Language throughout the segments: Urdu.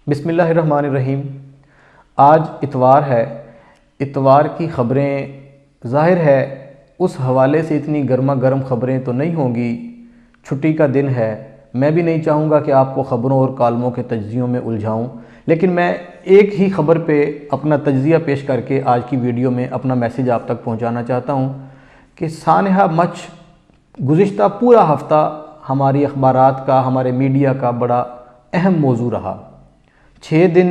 بسم اللہ الرحمن الرحیم۔ آج اتوار ہے۔ اتوار کی خبریں ظاہر ہے اس حوالے سے اتنی گرما گرم خبریں تو نہیں ہوں گی، چھٹی کا دن ہے۔ میں بھی نہیں چاہوں گا کہ آپ کو خبروں اور کالموں کے تجزیوں میں الجھاؤں، لیکن میں ایک ہی خبر پہ اپنا تجزیہ پیش کر کے آج کی ویڈیو میں اپنا میسیج آپ تک پہنچانا چاہتا ہوں کہ سانحہ مچھ گزشتہ پورا ہفتہ ہماری اخبارات کا، ہمارے میڈیا کا بڑا اہم موضوع رہا۔ 6 دن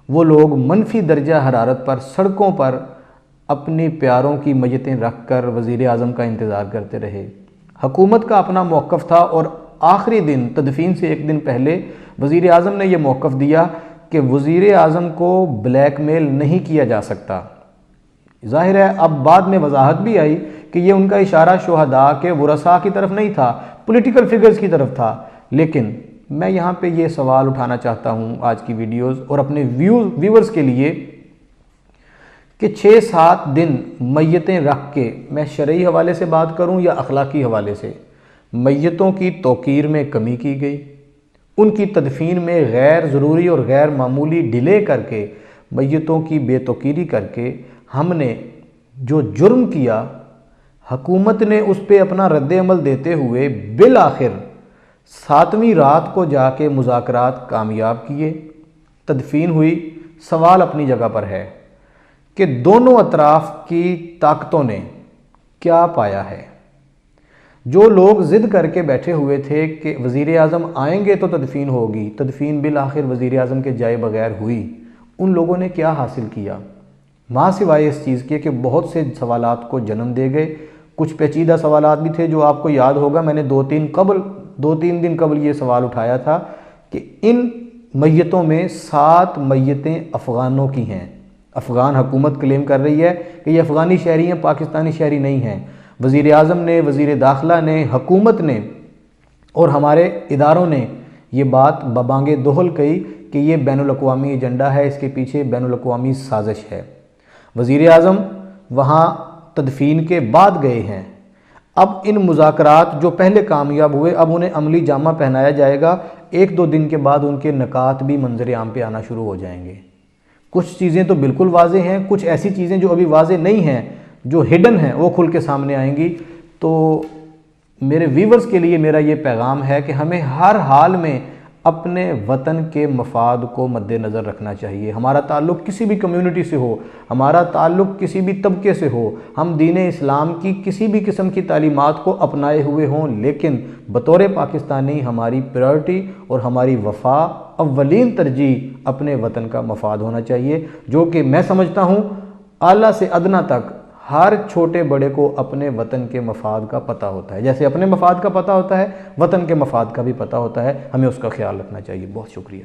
وہ لوگ منفی درجہ حرارت پر سڑکوں پر اپنی پیاروں کی میتیں رکھ کر وزیر اعظم کا انتظار کرتے رہے۔ حکومت کا اپنا موقف تھا اور آخری دن تدفین سے ایک دن پہلے وزیر اعظم نے یہ موقف دیا کہ وزیر اعظم کو بلیک میل نہیں کیا جا سکتا۔ ظاہر ہے اب بعد میں وضاحت بھی آئی کہ یہ ان کا اشارہ شہداء کے ورثاء کی طرف نہیں تھا، پولیٹیکل فگرز کی طرف تھا۔ لیکن میں یہاں پہ یہ سوال اٹھانا چاہتا ہوں آج کی ویڈیوز اور اپنے ویورز کے لیے کہ 6-7 دن میتیں رکھ کے، میں شرعی حوالے سے بات کروں یا اخلاقی حوالے سے، میتوں کی توقیر میں کمی کی گئی، ان کی تدفین میں غیر ضروری اور غیر معمولی ڈیلے کر کے، میتوں کی بے توقیری کر کے ہم نے جو جرم کیا، حکومت نے اس پہ اپنا رد عمل دیتے ہوئے بالآخر 7ویں رات کو جا کے مذاکرات کامیاب کیے، تدفین ہوئی۔ سوال اپنی جگہ پر ہے کہ دونوں اطراف کی طاقتوں نے کیا پایا ہے؟ جو لوگ ضد کر کے بیٹھے ہوئے تھے کہ وزیر اعظم آئیں گے تو تدفین ہوگی، تدفین بالآخر وزیر اعظم کے جائے بغیر ہوئی، ان لوگوں نے کیا حاصل کیا؟ ماں سوائے اس چیز کے کہ بہت سے سوالات کو جنم دے گئے۔ کچھ پیچیدہ سوالات بھی تھے جو آپ کو یاد ہوگا، میں نے 2-3 دن قبل یہ سوال اٹھایا تھا کہ ان میتوں میں 7 میتیں افغانوں کی ہیں۔ افغان حکومت کلیم کر رہی ہے کہ یہ افغانی شہری ہیں، پاکستانی شہری نہیں ہیں۔ وزیر اعظم نے، وزیر داخلہ نے، حکومت نے اور ہمارے اداروں نے یہ بات ببانگ دہل کہی کہ یہ بین الاقوامی ایجنڈا ہے، اس کے پیچھے بین الاقوامی سازش ہے۔ وزیر اعظم وہاں تدفین کے بعد گئے ہیں۔ اب ان مذاکرات جو پہلے کامیاب ہوئے، اب انہیں عملی جامہ پہنایا جائے گا۔ 1-2 دن کے بعد ان کے نکات بھی منظر عام پہ آنا شروع ہو جائیں گے۔ کچھ چیزیں تو بالکل واضح ہیں، کچھ ایسی چیزیں جو ابھی واضح نہیں ہیں، جو ہڈن ہیں، وہ کھل کے سامنے آئیں گی۔ تو میرے ویورز کے لیے میرا یہ پیغام ہے کہ ہمیں ہر حال میں اپنے وطن کے مفاد کو مد نظر رکھنا چاہیے۔ ہمارا تعلق کسی بھی کمیونٹی سے ہو، ہمارا تعلق کسی بھی طبقے سے ہو، ہم دین اسلام کی کسی بھی قسم کی تعلیمات کو اپنائے ہوئے ہوں، لیکن بطور پاکستانی ہماری پریورٹی اور ہماری وفا، اولین ترجیح اپنے وطن کا مفاد ہونا چاہیے، جو کہ میں سمجھتا ہوں اعلیٰ سے ادنیٰ تک ہر چھوٹے بڑے کو اپنے وطن کے مفاد کا پتہ ہوتا ہے۔ جیسے اپنے مفاد کا پتہ ہوتا ہے، وطن کے مفاد کا بھی پتہ ہوتا ہے، ہمیں اس کا خیال رکھنا چاہیے۔ بہت شکریہ۔